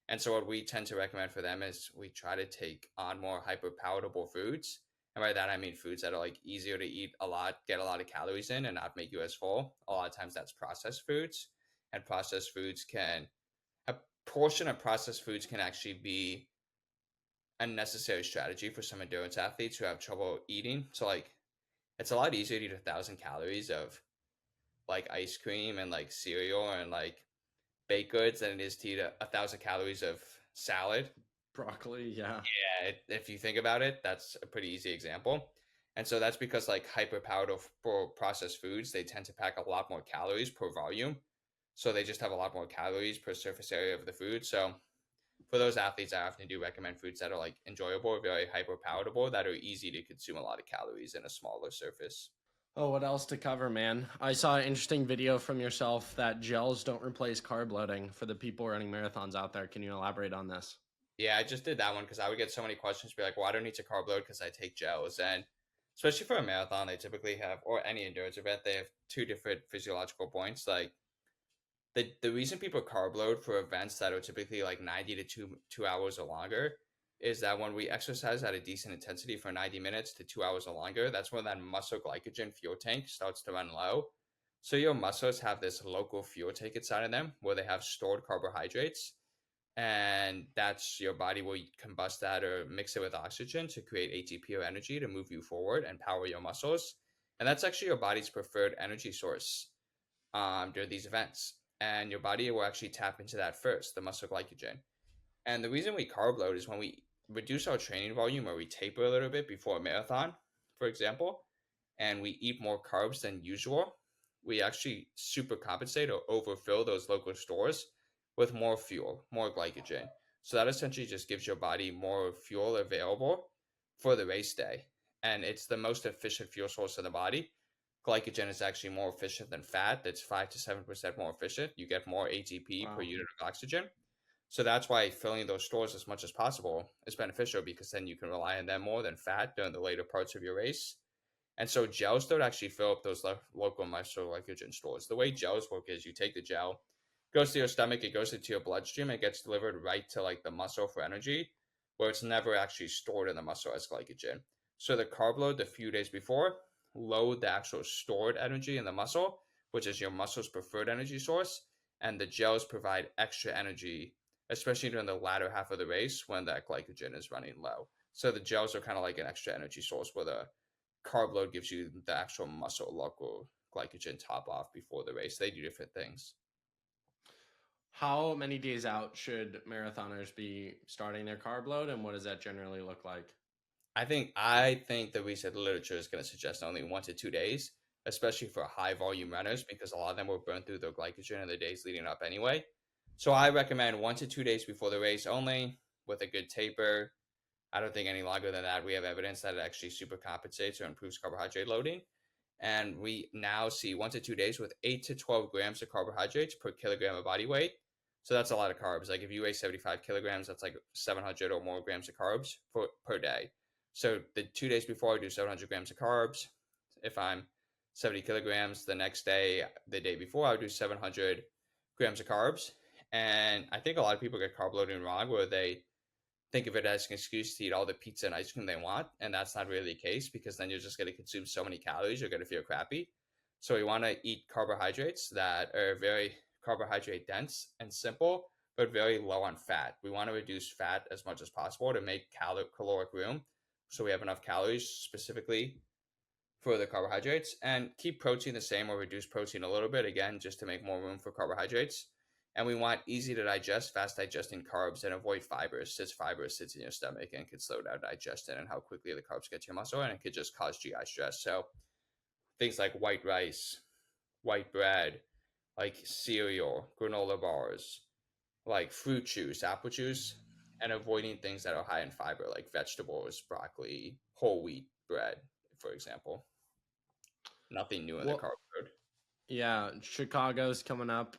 And so, what we tend to recommend for them is we try to take on more hyper palatable foods. And by that, I mean foods that are like easier to eat a lot, get a lot of calories in, and not make you as full. A lot of times, that's processed foods. And processed foods can, a portion of processed foods can actually be a necessary strategy for some endurance athletes who have trouble eating. So, like, it's a lot easier to eat 1,000 calories of like ice cream and like cereal and like baked goods than it is to eat 1,000 calories of salad. Broccoli, yeah. Yeah, if you think about it, that's a pretty easy example. And so that's because like hyper palatable processed foods, they tend to pack a lot more calories per volume. So they just have a lot more calories per surface area of the food. So for those athletes, I often do recommend foods that are like enjoyable, very hyper palatable, that are easy to consume a lot of calories in a smaller surface. Oh, what else to cover, man? I saw an interesting video from yourself that gels don't replace carb loading for the people running marathons out there. Can you elaborate on this? Yeah, I just did that one because I would get so many questions, be like, well, I don't need to carb load because I take gels. And especially for a marathon, they typically have, or any endurance event, they have two different physiological points. Like the reason people carb load for events that are typically like 90 to 2 hours or longer is that when we exercise at a decent intensity for 90 minutes to 2 hours or longer, that's when that muscle glycogen fuel tank starts to run low. So your muscles have this local fuel tank inside of them where they have stored carbohydrates, and that's your body will combust that or mix it with oxygen to create ATP or energy to move you forward and power your muscles. And that's actually your body's preferred energy source during these events. And your body will actually tap into that first, the muscle glycogen. And the reason we carb load is when we reduce our training volume or we taper a little bit before a marathon, for example, and we eat more carbs than usual, we actually super compensate or overfill those local stores with more fuel, more glycogen. So that essentially just gives your body more fuel available for the race day. And it's the most efficient fuel source in the body. Glycogen is actually more efficient than fat. That's 5 to 7% more efficient. You get more ATP per Wow. unit of oxygen. So that's why filling those stores as much as possible is beneficial because then you can rely on them more than fat during the later parts of your race. And so gels don't actually fill up those local muscle glycogen stores. The way gels work is you take the gel, goes to your stomach, it goes into your bloodstream, it gets delivered right to like the muscle for energy, where it's never actually stored in the muscle as glycogen. So the carb load the few days before load the actual stored energy in the muscle, which is your muscle's preferred energy source, and the gels provide extra energy, especially during the latter half of the race when that glycogen is running low. So the gels are kind of like an extra energy source where the carb load gives you the actual muscle local glycogen top off before the race. They do different things. How many days out should marathoners be starting their carb load, and what does that generally look like? I think the research literature is going to suggest only 1 to 2 days, especially for high volume runners, because a lot of them will burn through their glycogen in the days leading up anyway. So I recommend 1 to 2 days before the race only, with a good taper. I don't think any longer than that. We have evidence that it actually super compensates or improves carbohydrate loading. And we now see 1 to 2 days with 8 to 12 grams of carbohydrates per kilogram of body weight. So that's a lot of carbs. Like if you weigh 75 kilograms, that's like 700 or more grams of carbs per day. So the 2 days before, I do 700 grams of carbs. If I'm 70 kilograms, the next day, the day before, I would do 700 grams of carbs. And I think a lot of people get carb loading wrong, where they think of it as an excuse to eat all the pizza and ice cream they want. And that's not really the case, because then you're just going to consume so many calories, you're going to feel crappy. So we want to eat carbohydrates that are very carbohydrate dense and simple, but very low on fat. We want to reduce fat as much as possible to make caloric room. So we have enough calories specifically for the carbohydrates, and keep protein the same or reduce protein a little bit, again, just to make more room for carbohydrates. And we want easy to digest, fast digesting carbs, and avoid fibers, since fiber sits in your stomach and can slow down digestion and how quickly the carbs get to your muscle, and it could just cause GI stress. So things like white rice, white bread, like cereal, granola bars, like fruit juice, apple juice, and avoiding things that are high in fiber, like vegetables, broccoli, whole wheat bread, for example. Nothing new in the Well, carb code. yeah, Chicago's coming up.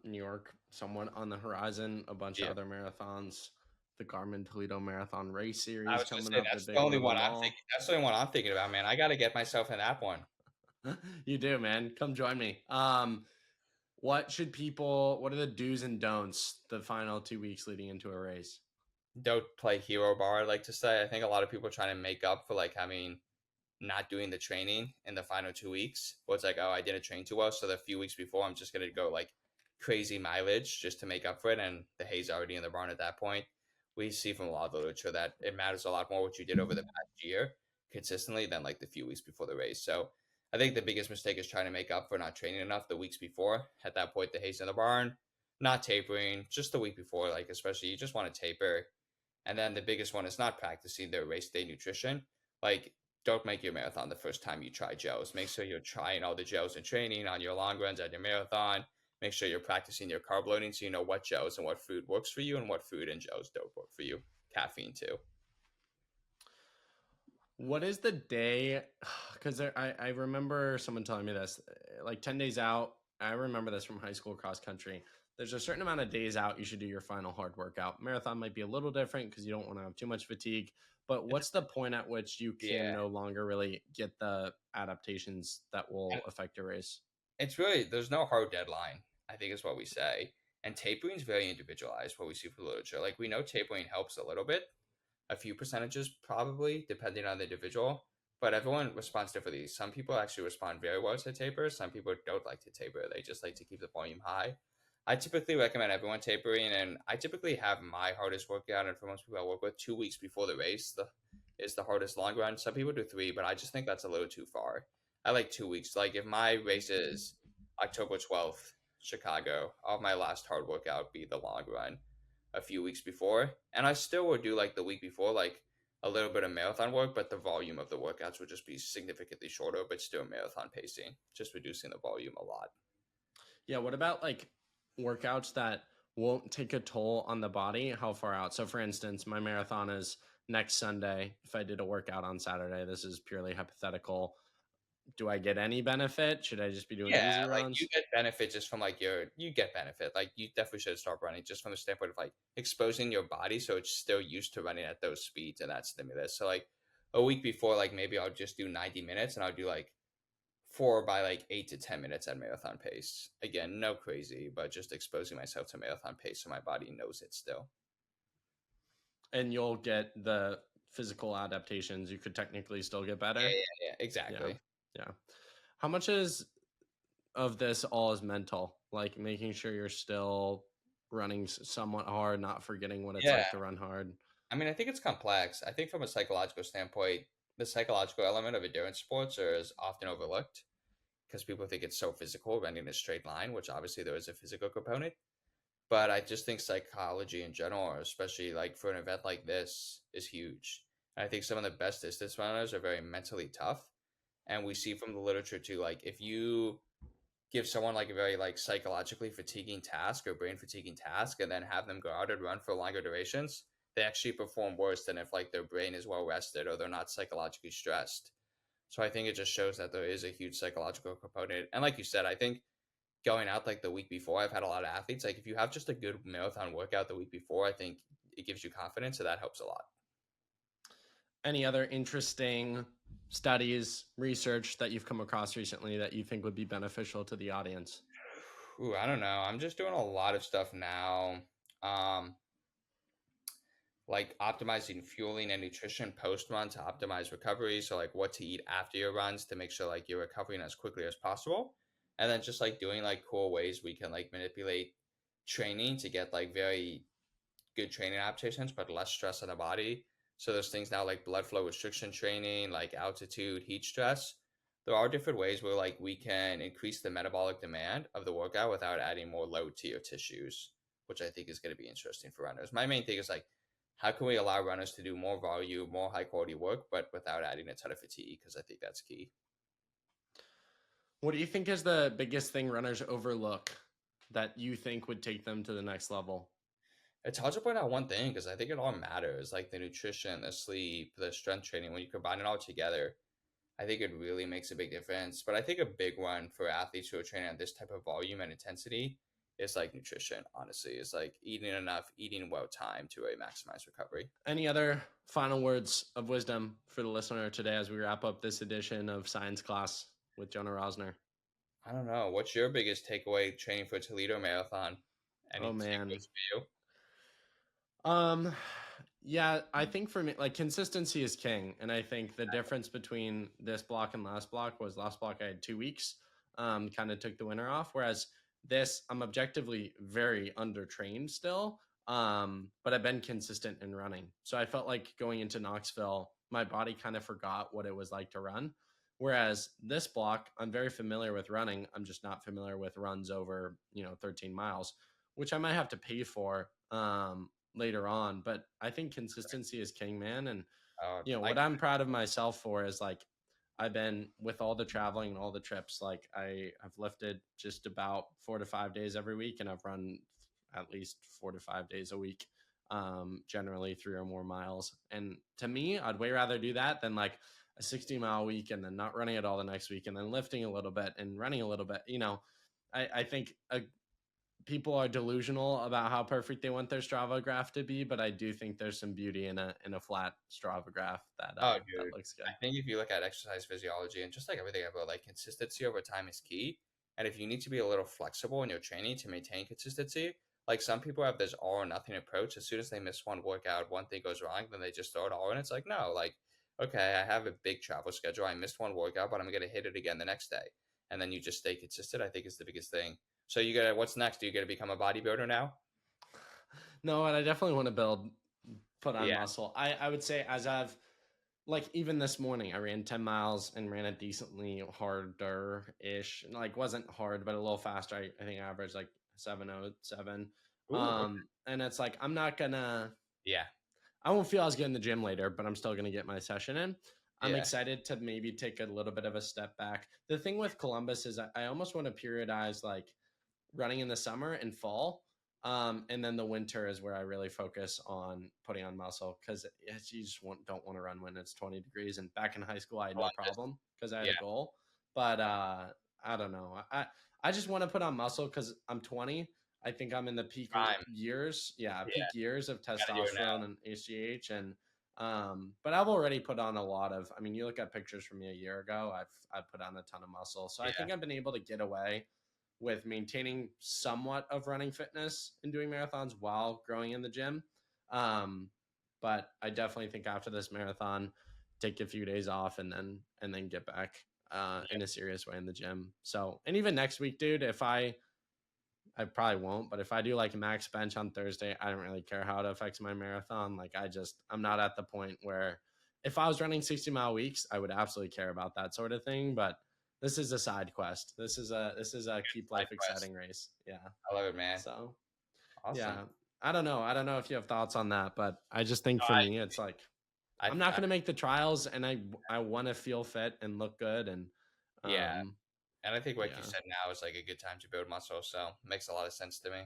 New York, somewhat on the horizon. A bunch of Yeah. other marathons. The Garmin Toledo Marathon Race I Series was gonna coming say up, the that's the big one only of one them I'm all. thinking. That's the only one I'm thinking about, man. I got to get myself in that one. You do, man. Come join me. What are the do's and don'ts the final 2 weeks leading into a race? Don't play hero bar, I like to say. I think a lot of people are trying to make up for like having not doing the training in the final 2 weeks. Where it's like, oh, I didn't train too well, so the few weeks before, I'm just gonna go like crazy mileage just to make up for it, and the hay's already in the barn at that point. We see from a lot of the literature that it matters a lot more what you did over the past year consistently than like the few weeks before the race. So I think the biggest mistake is trying to make up for not training enough the weeks before. At that point, the hay's in the barn, not tapering, just the week before, like especially you just want to taper. And then the biggest one is not practicing their race day nutrition. Like, don't make your marathon the first time you try gels. Make sure you're trying all the gels in training, on your long runs, at your marathon. Make sure you're practicing your carb loading so you know what gels and what food works for you and what food and gels don't work for you. Caffeine, too. What is the day? Because I remember someone telling me this, like 10 days out. I remember this from high school cross country. There's a certain amount of days out you should do your final hard workout. Marathon might be a little different because you don't want to have too much fatigue. But It's, what's the point at which you can yeah. no longer really get the adaptations that And will affect your race? it's really, there's no hard deadline, I think is what we say. And tapering is very individualized, what we see from the literature. Like, we know tapering helps a little bit, a few percentages probably, depending on the individual. But everyone responds differently. Some people actually respond very well to taper. Some people don't like to taper. They just like to keep the volume high. I typically recommend everyone tapering, and I typically have my hardest workout, and for most people I work with, 2 weeks before the race. Is the hardest long run. Some people do three, but I just think that's a little too far. I like 2 weeks. Like if my race is October 12th, Chicago, I'll have my last hard workout be the long run a few weeks before. And I still would do like the week before, like a little bit of marathon work, but the volume of the workouts would just be significantly shorter, but still marathon pacing, just reducing the volume a lot. Yeah, what about like workouts that won't take a toll on the body? How far out? So, for instance, my marathon is next Sunday. If I did a workout on Saturday, this is purely hypothetical. Do I get any benefit? Should I just be doing Yeah, easy like you runs? get benefit just from like you get benefit. Like you definitely should start running just from the standpoint of like exposing your body so it's still used to running at those speeds and that stimulus. So like a week before, like maybe I'll just do 90 minutes and I'll do like 4 by like 8 to 10 minutes at marathon pace. Again, no crazy, but just exposing myself to marathon pace so my body knows it still. And you'll get the physical adaptations. You could technically still get Yeah, better. yeah, yeah, Yeah. exactly. Yeah. How much is of this all is mental? Like making sure you're still running somewhat hard, not forgetting what it's Yeah. like to run hard. I mean, I think it's complex. I think from a psychological standpoint, the psychological element of endurance sports is often overlooked because people think it's so physical running a straight line, which obviously there is a physical component. But I just think psychology in general, especially like for an event like this, is huge. And I think some of the best distance runners are very mentally tough. And we see from the literature too, like if you give someone like a very like psychologically fatiguing task or brain fatiguing task and then have them go out and run for longer durations, they actually perform worse than if like their brain is well rested or they're not psychologically stressed. So I think it just shows that there is a huge psychological component. And like you said, I think going out like the week before, I've had a lot of athletes. Like if you have just a good marathon workout the week before, I think it gives you confidence. So that helps a lot. Any other interesting studies, research that you've come across recently that you think would be beneficial to the audience? Ooh, I don't know. I'm just doing a lot of stuff now. Um, like optimizing fueling and nutrition post run to optimize recovery. So like what to eat after your runs to make sure like you're recovering as quickly as possible. And then just like doing like cool ways we can like manipulate training to get like very good training adaptations, but less stress on the body. So there's things now like blood flow restriction training, like altitude, heat stress. There are different ways where like we can increase the metabolic demand of the workout without adding more load to your tissues, which I think is going to be interesting for runners. My main thing is like, how can we allow runners to do more volume, more high quality work, but without adding a ton of fatigue? Because I think that's key. What do you think is the biggest thing runners overlook that you think would take them to the next level? It's hard to point out one thing because I think it all matters, like the nutrition, the sleep, the strength training. When you combine it all together, I think it really makes a big difference. But I think a big one for athletes who are training at this type of volume and intensity is like nutrition, honestly. It's like eating enough, eating well timed to really maximize recovery. Any other final words of wisdom for the listener today as we wrap up this edition of Science Class with Jonah Rosner? I don't know. What's your biggest takeaway training for Toledo Marathon? Any Oh man. takeaways for you? Um yeah, I think for me like consistency is king. And I think the difference between this block and last block was last block I had 2 weeks. Kind of took the winter off. Whereas this I'm objectively very undertrained still. But I've been consistent in running. So I felt like going into Knoxville, my body kind of forgot what it was like to run. Whereas this block, I'm very familiar with running. I'm just not familiar with runs over, 13 miles, which I might have to pay for later on. But I think consistency is king, man. And, I what I'm proud of myself for is like, I've been with all the traveling and all the trips, like I have lifted just about 4 to 5 days every week, and I've run at least 4 to 5 days a week, generally 3 or more miles. And to me, I'd way rather do that than like a 60-mile week and then not running at all the next week and then lifting a little bit and running a little bit. I think people are delusional about how perfect they want their Strava graph to be, but I do think there's some beauty in a flat Strava graph that Oh, that dude. looks good. I think if you look at exercise physiology and just like everything about like consistency over time is key. And if you need to be a little flexible in your training to maintain consistency, like some people have this all or nothing approach. As soon as they miss one workout, one thing goes wrong, then they just throw it all in. It's like, no, like, okay, I have a big travel schedule. I missed one workout, but I'm going to hit it again the next day. And then you just stay consistent, I think is the biggest thing. So you gotta, what's next? Do you gotta become a bodybuilder now? No, and I definitely want to put on Yeah. muscle. I would say as I've like even this morning I ran 10 miles and ran it decently harder ish. Like wasn't hard, but a little faster. I think I averaged like 7:07. Ooh. And it's like Yeah. I won't feel as good in the gym later, but I'm still gonna get my session in. I'm Yeah. excited to maybe take a little bit of a step back. The thing with Columbus is I almost want to periodize like running in the summer and fall. And then the winter is where I really focus on putting on muscle because you just don't want to run when it's 20 degrees. And back in high school, I had no Columbus. problem because I had Yeah. a goal. But I don't know. I just want to put on muscle because I'm 20. I think I'm in the peak Prime. years. Yeah, Yeah. peak years of Gotta do it now. testosterone and HGH. And but I've already put on a lot of. I mean, you look at pictures from me a year ago. I've put on a ton of muscle. So I Yeah. think I've been able to get away with maintaining somewhat of running fitness and doing marathons while growing in the gym. But I definitely think after this marathon, take a few days off and then get back in a serious way in the gym. So, and even next week, dude, if I probably won't, but if I do like a max bench on Thursday, I don't really care how it affects my marathon. Like I'm not at the point where if I was running 60-mile weeks, I would absolutely care about that sort of thing. But this is a side quest. This is a keep life Side quest. exciting race. Yeah. I love it, man. So Awesome. Yeah. I don't know. I don't know if you have thoughts on that, but I just think No, for me, it's like I'm not I going to make the trials, and I want to feel fit and look good, and yeah, um, and I think like you yeah. said now is like a good time to build muscle, so makes a lot of sense to me.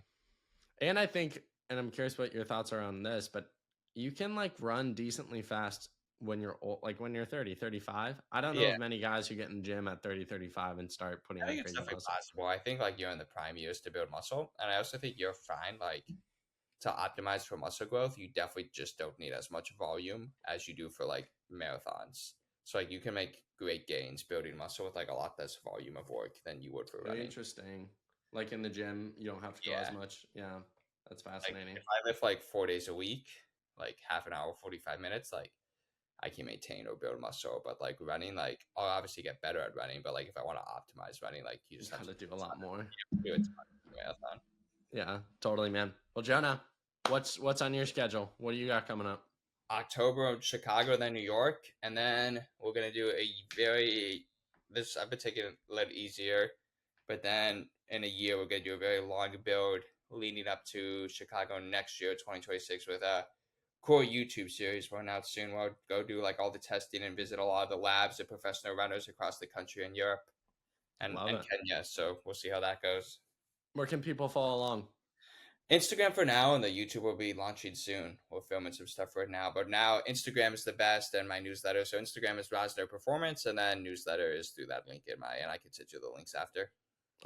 And I think, and I'm curious what your thoughts are on this, but you can like run decently fast when you're old, like when you're 30, 35. I don't know Yeah, of many guys who get in the gym at 30, 35 and start putting I on think it's crazy definitely muscle. possible. I think like you're in the prime years to build muscle, and I also think you're fine like to optimize for muscle growth. You definitely just don't need as much volume as you do for like marathons. So like you can make great gains building muscle with like a lot less volume of work than you would for running. Interesting. Like in the gym, you don't have to go as Yeah. much. Yeah, that's Like fascinating. if I lift like 4 days a week, like half an hour, 45 minutes, like I can maintain or build muscle. But like running, like I'll obviously get better at running. But like if I want to optimize running, like you You just have got to to do do a a lot ton. more. You have to do a ton of marathon. Yeah, totally, man. Well, Jonah, what's on your schedule? What do you got coming up? October Chicago, then New York, and then we're gonna do a very this I've been taking it a little easier, but then in a year we're gonna do a very long build leading up to Chicago next year, 2026, with a core YouTube series we'll announce soon. We'll go do like all the testing and visit a lot of the labs of professional runners across the country and Europe Love and it. Kenya. So we'll see how that goes. Where can people follow along? Instagram for now, and the YouTube will be launching soon. We're filming some stuff right now, but now Instagram is the best, and my newsletter. So Instagram is Rosner Performance, and then newsletter is through that link in my, and I can send you the links after.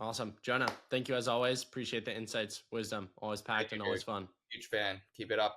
Awesome. Jonah, thank you as always. Appreciate the insights, wisdom. Always Thank packed you, and dude. always fun. Huge fan. Keep it up.